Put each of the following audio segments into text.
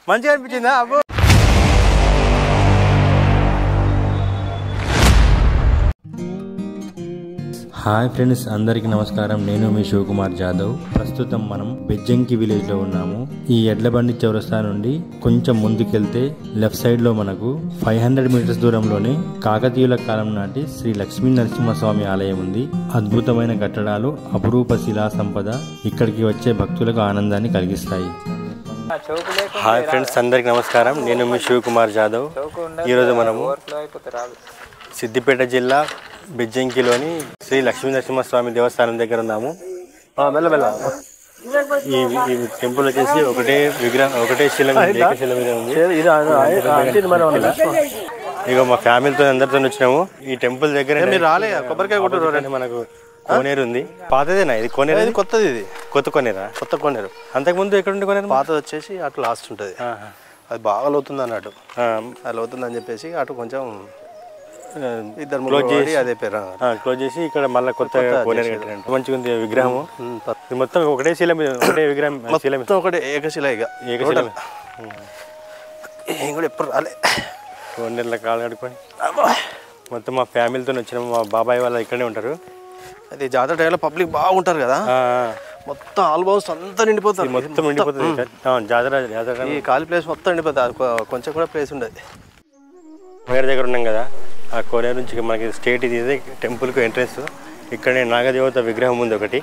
మంచిగా అనిపించిందా? అబ్బో హాయ్ ఫ్రెండ్స్, అందరికీ నమస్కారం. నేను మీ శివకుమార్ జాదవ్. ప్రస్తుతం మనం బెజ్జంకి విలేజ్ లో ఉన్నాము. ఈ ఎడ్లబండి చౌరస్తా నుండి కొంచెం ముందుకెళ్తే లెఫ్ట్ సైడ్ లో మనకు 500 మీటర్స్ దూరంలోనే కాకతీయుల కాలం నాటి శ్రీ లక్ష్మీ నరసింహస్వామి ఆలయం ఉంది. అద్భుతమైన కట్టడాలు, అపురూప శిలా సంపద ఇక్కడికి వచ్చే భక్తులకు ఆనందాన్ని కలిగిస్తాయి. హాయ్ ఫ్రెండ్స్, అందరికి నమస్కారం. నేను మీ శివకుమార్ జాదవ్. ఈరోజు మనము సిద్దిపేట జిల్లా బెజ్జంకిలోని శ్రీ లక్ష్మీ నరసింహస్వామి దేవస్థానం దగ్గర ఉన్నాము. ఈ టెంపుల్ వచ్చేసి ఒకటే శిల మీద ఉంది. ఇక మా ఫ్యామిలీతో అందరితో వచ్చినాము. ఈ టెంపుల్ దగ్గర కొబ్బరికాయ కొట్టారు. మనకు కోనేరు ఉంది. పాతదేనా ఇది? కోనేరు ఇది కొత్తది. ఇది కొత్త కోనేరా? కొత్త కోనేరు. అంతకుముందు ఎక్కడుండే కోనేరు? పాతది వచ్చేసి అటు లాస్ట్ ఉంటుంది. అది బాగా లోతుంది అన్నట్టు. అది లోతుందని చెప్పేసి అటు కొంచెం ఇద్దరు క్లోజ్ చేసి అదే పేరు క్లోజ్ చేసి ఇక్కడ మళ్ళీ కొత్త కోనేరు కట్టారంట. మంచిగా ఉంది విగ్రహం. మొత్తం ఒకటే శిల మీద, ఒకటే విగ్రహం, మొత్తం ఒకటే ఏకశిల. ఏకశిల ఏం కూడా ఎప్పుడు రాలే. కోనేరులో కాలు కడుక్కొని మొత్తం మా ఫ్యామిలీతో వచ్చినాము. మా బాబాయ్ వాళ్ళు ఇక్కడనే ఉంటారు. అది జాతర టైంలో పబ్లిక్ బాగుంటారు కదా, మొత్తం ఆల్మోస్ట్ అంతా నిండిపోతుంది. మొత్తం నిండిపోతుంది జాతర. ఈ ఖాళీ ప్లేస్ మొత్తం నిండిపోతుంది. కొంచెం కూడా ప్లేస్ ఉండదు. కోనేరు దగ్గర ఉన్నాం కదా, ఆ కోనేరు నుంచి మనకి స్టేట్ ఇది టెంపుల్కి ఎంట్రెన్స్. ఇక్కడనే నాగదేవత విగ్రహం ఉంది ఒకటి.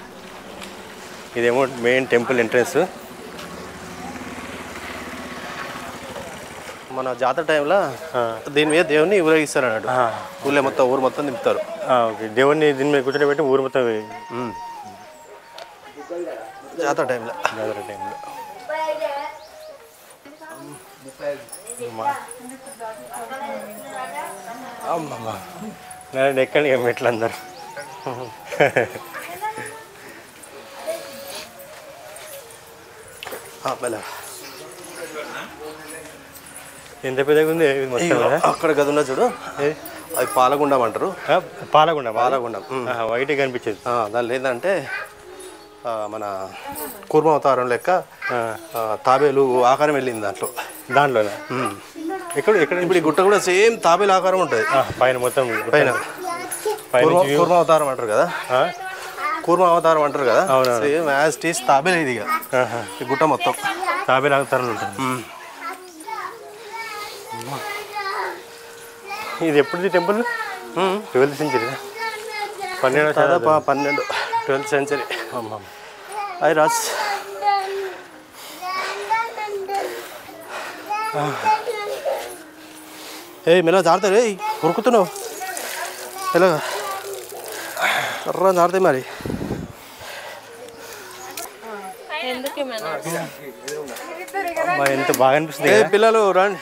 ఇదేమో మెయిన్ టెంపుల్ ఎంట్రెన్స్. మన జాతర టైంలో దీని మీద దేవుడిని ఊరేగిస్తారు అన్నట్టు. ఊళ్ళో మొత్తం ఊరు మొత్తం దింపుతారు. ఓకే, దేవుడిని దీని మీద కూర్చోబెట్టి ఊరు మొత్తం జాతర టైంలో. నేను ఎక్కడికి మెట్లు అందరు. ఎంత పెద్దగా ఉంది అక్కడ గది ఉన్నా చూడు. అది పాలగుండం అంటారు. పాలగుండం వైట్ కనిపించేది. దాని లేదంటే మన కూర్మ అవతారం లెక్క తాబేలు ఆకారం వెళ్ళింది దాంట్లో. ఎక్కడ ఇప్పుడు ఈ గుట్ట కూడా సేమ్ తాబేలు ఆకారం ఉంటుంది పైన. మొత్తం పైన కూర్మ అవతారం అంటారు కదా, కూర్మ అవతారం అంటారు కదా. సేమ్ యాజ్ టీస్ తాబేలు ఇది. ఈ గుట్ట మొత్తం తాబేలు అవతారం ఉంటుంది. ఇది ఎప్పుడుది temple? 12th century. 12th century. అయ్యి రాజ్ మెల్ల జారుతారు. ఉరుకుతున్నావు ఎలాగా ఎర్ర జారుతాయి మరి. ఎంత బాగా అనిపిస్తుంది. పిల్లలు రండి.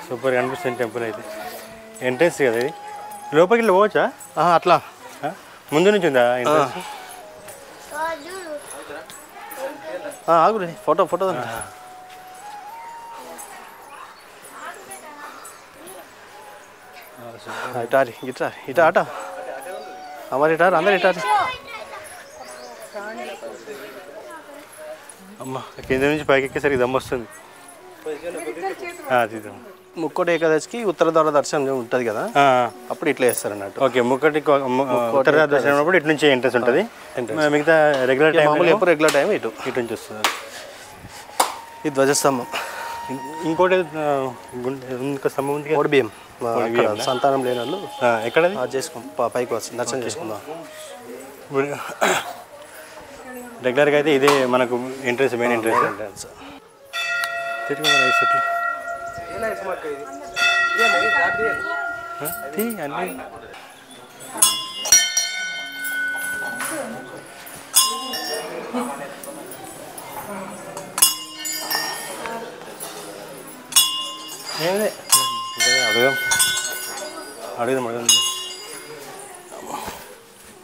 సూపర్గా అనిపిస్తుంది టెంపుల్ అయితే. ఎంట్రెన్స్ కదా ఇది. లోపలికి వెళ్ళి పోవచ్చా? అట్లా ముందు నుంచి ఉందా ఎంట్రెన్స్? ఆగురే ఫోటో ఇటారి ఇటా ఆట అమర్ ఇటారు అందరు ఇటారు. అమ్మ కింద నుంచి పైకి ఎక్కేసరికి దమ్ము వస్తుంది. ముక్కోటి ఏకాదశికి ఉత్తర ద్వార దర్శనం ఉంటుంది కదా, అప్పుడు ఇట్లా చేస్తారు అన్నట్టు. ఓకే, ఉత్తర ద్వార దర్శనం అప్పుడు ఇటు నుంచి ఎంట్రెన్స్ ఉంటుంది. మిగతా రెగ్యులర్ టైం ఎప్పుడు రెగ్యులర్ టైం ఇటు నుంచి వస్తుంది. ఈ ధ్వజస్తంభం. ఇంకోటి ఇంకో స్తంభం ఉంది, ఓడి బియ్యం. సంతానం లేని వాళ్ళు ఎక్కడ పైకి వస్తుంది దర్శనం చేసుకుందాం. రెగ్యులర్గా అయితే ఇదే మనకు ఎంట్రెన్స్, మెయిన్ ఎంట్రెన్స్. అడుగుదాం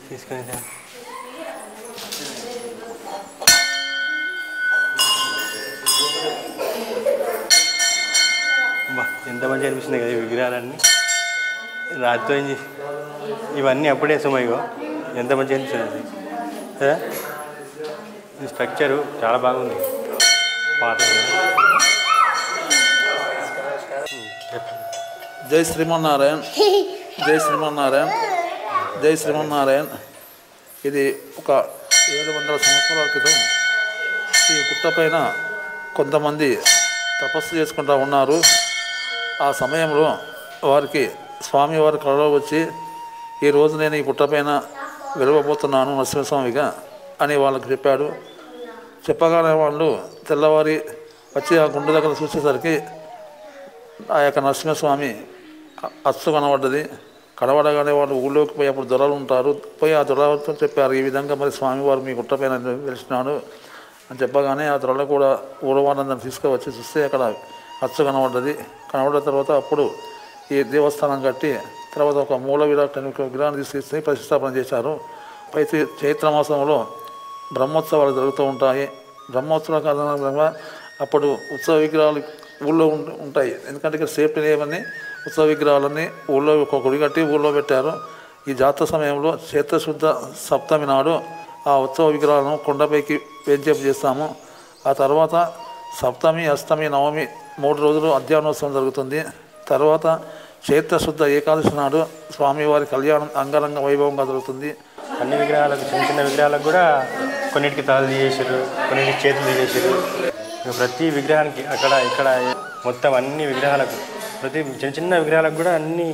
తీసుకొని. ఎంత మంచిగా అనిపిస్తుంది కదా ఈ విగ్రహాలన్నీ. రాత్రి ఇవన్నీ అప్పుడే సుమయ్యో ఎంత మంచిగా అనిపిస్తుంది కదా. ఈ స్ట్రక్చరు చాలా బాగుంది. పాత జై శ్రీమన్నారాయణ, జై శ్రీమన్నారాయణ, జై శ్రీమన్నారాయణ. ఇది ఒక 700 సంవత్సరాల క్రితం ఈ గుట్టపైన కొంతమంది తపస్సు చేసుకుంటూ ఉన్నారు. ఆ సమయంలో వారికి స్వామివారి కళలో వచ్చి ఈరోజు నేను ఈ గుట్టపైన వెలవబోతున్నాను నరసింహస్వామిగా అని వాళ్ళకి చెప్పాడు. చెప్పగానే వాళ్ళు తెల్లవారి వచ్చి ఆ గుండె దగ్గర చూసేసరికి ఆ యొక్క నరసింహస్వామి అచ్చు కనబడ్డది. కనబడగానే వాళ్ళు ఊళ్ళోకి పోయి అప్పుడు దొరలు ఉంటారు, పోయి ఆ దొరలతో చెప్పారు, ఈ విధంగా మరి స్వామివారు మీ గుట్టపైన వెలిసినాడు అని చెప్పగానే ఆ దొరలు కూడా ఊరవానందని తీసుకువచ్చి చూస్తే అక్కడ అచ్చు కనబడ్డది. కనబడిన తర్వాత అప్పుడు ఈ దేవస్థానం కట్టి తర్వాత ఒక మూల విగ్రహాన్ని తీసుకొచ్చి ప్రతిష్టాపన చేశారు. అయితే చైత్రమాసంలో బ్రహ్మోత్సవాలు జరుగుతూ ఉంటాయి. బ్రహ్మోత్సవ కారణంగా అప్పుడు ఉత్సవ విగ్రహాలు ఊళ్ళో ఉంటాయి. ఎందుకంటే ఇక్కడ సేఫ్టీ లేవని ఉత్సవ విగ్రహాలన్నీ ఊళ్ళో ఒక గుడి కట్టి ఊళ్ళో పెట్టారు. ఈ జాతర సమయంలో చైత్రశుద్ధ సప్తమి నాడు ఆ ఉత్సవ విగ్రహాలను కొండపైకి వేంచేపు చేస్తాము. ఆ తర్వాత సప్తమి, అష్టమి, నవమి 3 రోజులు అధ్యయనోత్సవం జరుగుతుంది. తర్వాత చైత్రశుద్ధ ఏకాదశి నాడు స్వామివారి కళ్యాణం అంగరంగ వైభవంగా జరుగుతుంది. అన్ని విగ్రహాలకు చిన్న చిన్న విగ్రహాలకు కూడా కొన్నిటికి తలలు తీసేసారు, కొన్నిటికి చేతులు తీసేసారు. ప్రతి విగ్రహానికి అక్కడ ఇక్కడ మొత్తం అన్ని విగ్రహాలకు ప్రతి చిన్న చిన్న విగ్రహాలకు కూడా అన్ని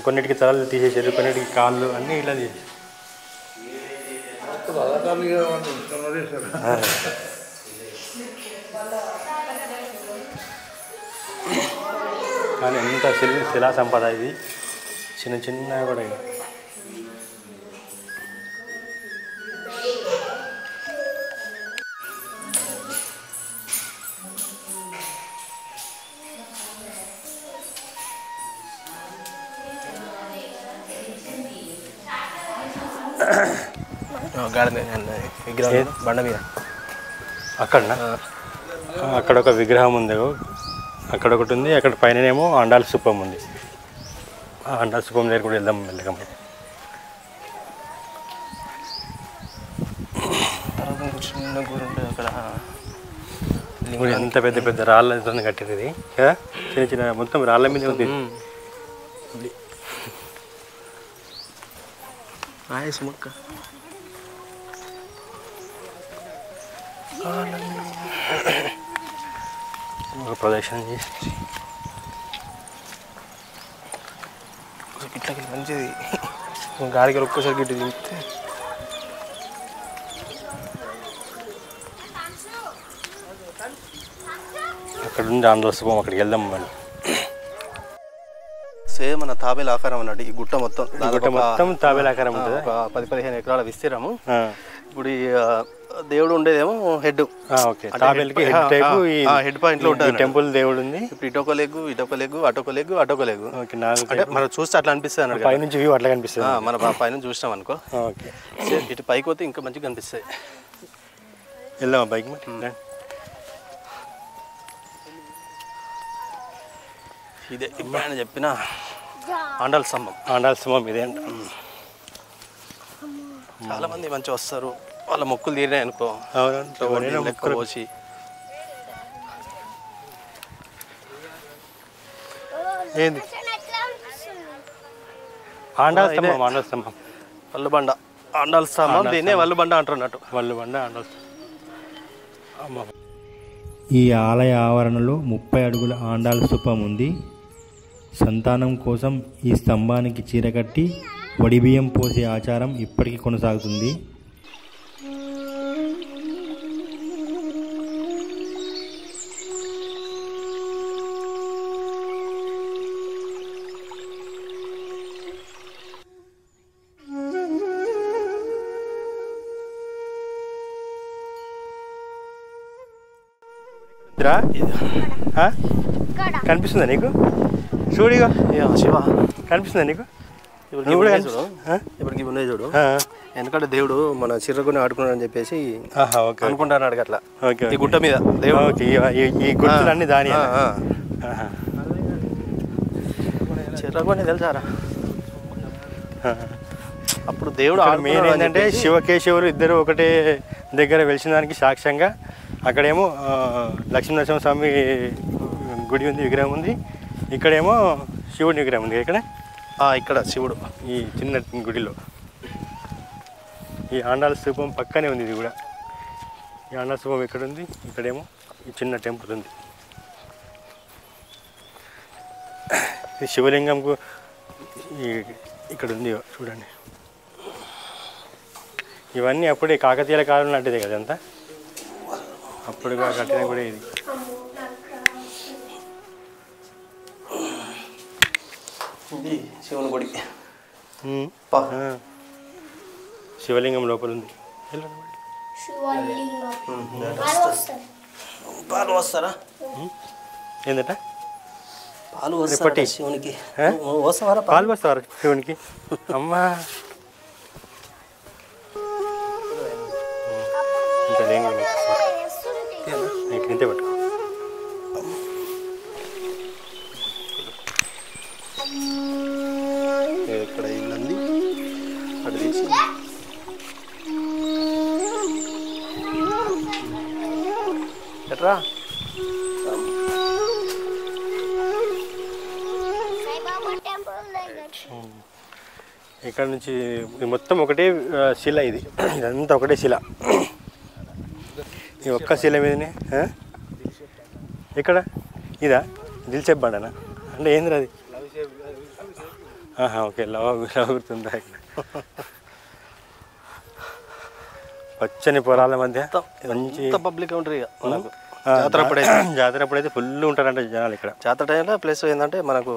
కొన్నిటికి తలలు తీసేసారు, కొన్నిటికి కాళ్ళు అన్నీ ఇలా తీసేసారు. కానీ ఎంత శిలా సంపద ఇది, చిన్న చిన్న కూడా. విగ్రహం బండ మీద అక్కడ ఒక విగ్రహం ఉంది, అక్కడ ఒకటి ఉంది. అక్కడ పైననేమో అండాల స్థూపం ఉంది. ఆ అండాల స్థూపం దగ్గర కూడా వెళ్దాం మెల్లగా. చిన్న గుడి ఉంటుంది అక్కడ. ఎంత పెద్ద పెద్ద రాళ్ళతో కట్టినది కదా, చిన్న చిన్న మొత్తం రాళ్ళ మీద ఉంది. సుమక్క ఒక ప్రదక్షిణ చేసి ఇట్లకి మంచిది. గాడికి ఒక్కసారి గిట్టి దింపితే అక్కడ ఉంది ఆంధ్ర స్థూపం, అక్కడికి వెళ్దాం మళ్ళీ. సేమ్ మన తాబేలు ఆకారం అన్నట్టు ఈ గుట్ట మొత్తం. మొత్తం తాబేలు ఆకారం ఉంటుంది. ఒక 10-15 ఎకరాల విస్తీర్ణము. ఇప్పుడు ఈ దేవుడు ఉండేదేమో హెడ్. హెడ్ పాయింట్ లో ఉంటుంది టెంపుల్ దేవుడు ఉంది. ఇప్పుడు ఇటొక లెగ్గు, అటొక లెగ్గు. అంటే మనం చూస్తే అట్లా అనిపిస్తుంది అన్నట్టు. పైనుంచి వ్యూ అట్లా కనిపిస్తుంది. మన పైన చూసినాం అనుకో, ఇటు పైకి పోతే ఇంకా మంచిగా కనిపిస్తాయి. వెళ్దామా బైక్? ఇదే ఇప్పుడు ఆయన చెప్పిన ఆండాల స్తంభం ఇదే అంట. చాలా మంది మంచిగా వస్తారు, వాళ్ళ మొక్కులు తీరినాయి అనుకో, లెక్క పోసి. ఏంది ఆండాల స్తంభం? వల్లుబండ ఆండాల స్తంభం, దీన్నే వల్లుబండ అంటున్నట్టు. వల్లుబండ ఆండాల స్తంభం. ఈ ఆలయ ఆవరణలో 30 అడుగుల ఆండాల స్థూపం ఉంది. సంతానం కోసం ఈ స్తంభానికి చీర కట్టి వడిబియ్యం పోసే ఆచారం ఇప్పటికీ కొనసాగుతుంది. కనిపిస్తుందా నీకు? చూడిగా శివ కనిపిస్తుందా నీకు? ఇప్పటికి ఉన్నాయి చూడు. ఎందుకంటే దేవుడు మన చిర్రగుని ఆడుకున్నాడు అని చెప్పేసి అనుకుంటాను అట్లా. ఈ గుట్ట మీద దేవుడు ఈ గుట్టలన్నీ దాని చిర్రగుని తెలుసారా? అప్పుడు దేవుడు మెయిన్ ఏంటంటే శివకేశవులు ఇద్దరు ఒకటే దగ్గర వెలిసిన దానికి సాక్ష్యంగా అక్కడేమో లక్ష్మీనరసింహస్వామి గుడి ఉంది, విగ్రహం ఉంది. ఇక్కడేమో శివుడి విగ్రహం ఉంది. ఇక్కడ శివుడు ఈ చిన్న గుడిలో ఈ ఆండాల స్తూపం పక్కనే ఉంది. ఇది కూడా ఈ ఆండాల స్తూపం ఇక్కడ ఉంది, ఇక్కడేమో ఈ చిన్న టెంపుల్ ఉంది. ఈ శివలింగంకు ఇక్కడ ఉంది చూడండి. ఇవన్నీ అప్పుడే కాకతీయుల కాలం లాంటిదే కదా అంతా, అప్పుడుగా కట్టిన కూడా ఇది. శివుని గుడి శివలింగం లోపల ఉంది. పాలు వస్తారా? ఏందట పాలు వస్తారా శివునికి? పాలు వస్తారా శివునికి? అమ్మా ఇంతే పట్టుకో. ఇక్కడ ఇల్లంది అక్కడ తీసి ఎట్రా ఇక్కడ నుంచి మొత్తం ఒకటే శిల. ఇది ఇదంతా ఒకటే శిల. ఈ ఒక్క శిల మీదనే ఇక్కడ ఇదా దిల్చేప్ బండనా అంటే ఏంద్ర అది? ఓకే లవ్ గుర్తుందా? పచ్చని పొలాల మధ్య మంచి పబ్లిక్ ఉంటారు ఇక మనకు. జాతర అప్పుడైతే ఫుల్ ఉంటారంట జనాలు ఇక్కడ. జాతర టైంలో ప్లస్ ఏంటంటే మనకు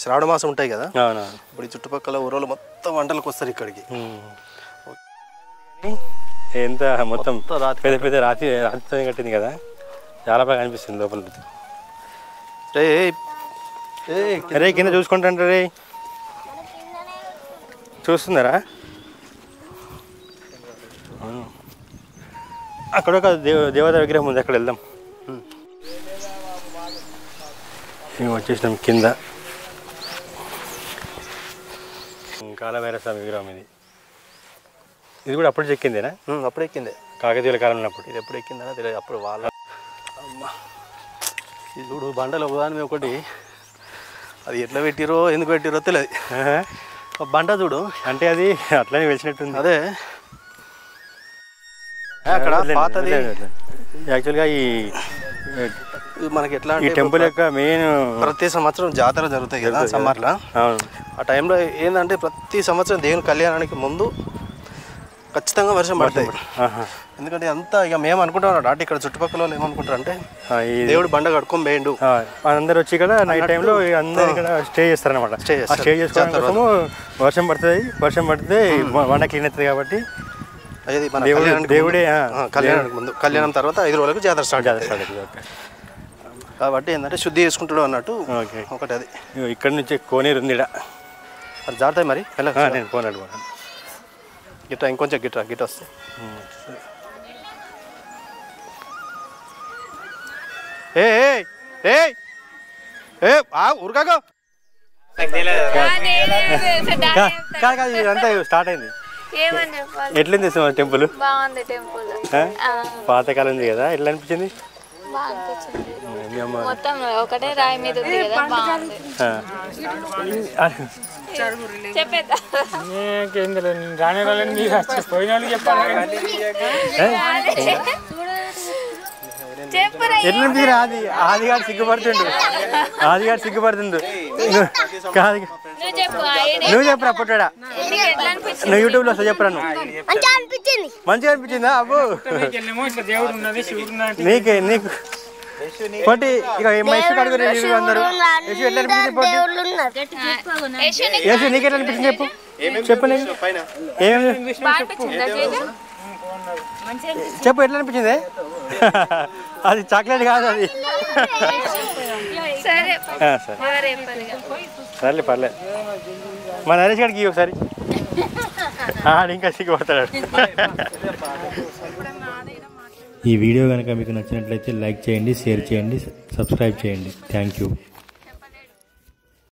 శ్రావణ మాసం ఉంటాయి కదా. అవునా? ఇప్పుడు ఈ చుట్టుపక్కల ఊరోళ్ళు మొత్తం వంటలకు వస్తారు ఇక్కడికి. ఎంత మొత్తం పెద్ద పెద్ద రాతితో కట్టింది కదా, చాలా బాగా అనిపిస్తుంది లోపల. అరే కింద చూసుకుంటాంట రే, చూస్తున్నారా? అక్కడ ఒక దేవత విగ్రహం ఉంది, అక్కడ వెళ్దాం. మేము వచ్చేసినాం కింద. కాలభైరవ విగ్రహం ఇది. ఇది కూడా అప్పుడు చెక్కిందేనా? అప్పుడు ఎక్కిందే, కాకతీయుల కాలంలో. అప్పుడు ఇది ఎప్పుడు ఎక్కిందనా తెలియదు. అప్పుడు వాళ్ళ ఇది చూడు బండలు ఒకదాని ఒకటి, అది ఎట్లా పెట్టిరో ఎందుకు పెట్టిరో తెలియదు. బండ చూడు అంటే అది అట్లనే వెలిసినట్టుంది. అదే అక్కడ పాతది. యాక్చువల్గా ఈ మనకి ఎట్లా ఈ టెంపుల్ యొక్క మెయిన్ ప్రతి సంవత్సరం జాతర జరుగుతాయి కదా సమ్మర్లో. ఆ టైంలో ఏంటంటే ప్రతి సంవత్సరం దేవుని కళ్యాణానికి ముందు ఖచ్చితంగా వర్షం పడుతుంది. ఎందుకంటే అంతా ఇక మేము అనుకుంటాం అంటే ఇక్కడ చుట్టుపక్కల వాళ్ళు ఏమనుకుంటారు అంటే దేవుడు బండ కడుక్కొని పోయిండు, అందరు వచ్చి ఇక్కడ నైట్ టైంలో అందరు ఇక్కడ స్టే చేస్తారనమాట. స్టే చేసుకోవడం కోసము వర్షం పడుతుంది. వర్షం పడితే బండ క్లీన్ అవుతుంది కాబట్టి దేవుడే కళ్యాణానికి ముందు, కళ్యాణం తర్వాత 5 రోజులకు జాతర స్టార్ట్ అవుతుంది కాబట్టి ఏంటంటే శుద్ధి చేసుకుంటాడు అన్నట్టు. ఒకటి అది ఇక్కడ నుంచి కోనేరు ఉంది. అది జారుతాయి మరి. నేను కోనేరు గిట్ట ఇంకొంచెం గిట్ట వస్తే ఊరుకాగా ఇదంతా స్టార్ట్ అయింది. ఎట్లుంది టెంపుల్? బాగుంది టెంపుల్. పాతకాలం ఉంది కదా, ఎట్లా అనిపించింది? మొత్తం ఒకటే రాయి మీద ఉంది కదా, బాగుంది. చెప్పేద్దా? ఎట్లా ఆదిగాడు సిగ్గుపడుతుండు. కాదు నువ్వు చెప్పరా పుట్టాడా? నువ్వు యూట్యూబ్లో వస్తా చెప్పరా? నువ్వు మంచిగా అనిపించిందా? అబ్బో నీకు పొట్టి ఇక మైసూర్ అడుగు అందరూ ఎట్లా అనిపించింది? నీకు ఎట్లా అనిపించింది చెప్పు. చెప్పు ఎట్లా అనిపించింది? అది చాక్లెట్ కాదు అది. సర్లే పర్లేదు. మా నరేష్ గారికి ఒకసారి ఇంకా సిగ్గుపడతాడు. ఈ వీడియో కనుక మీకు నచ్చినట్లయితే లైక్ చేయండి, షేర్ చేయండి, సబ్స్క్రైబ్ చేయండి. Thank you.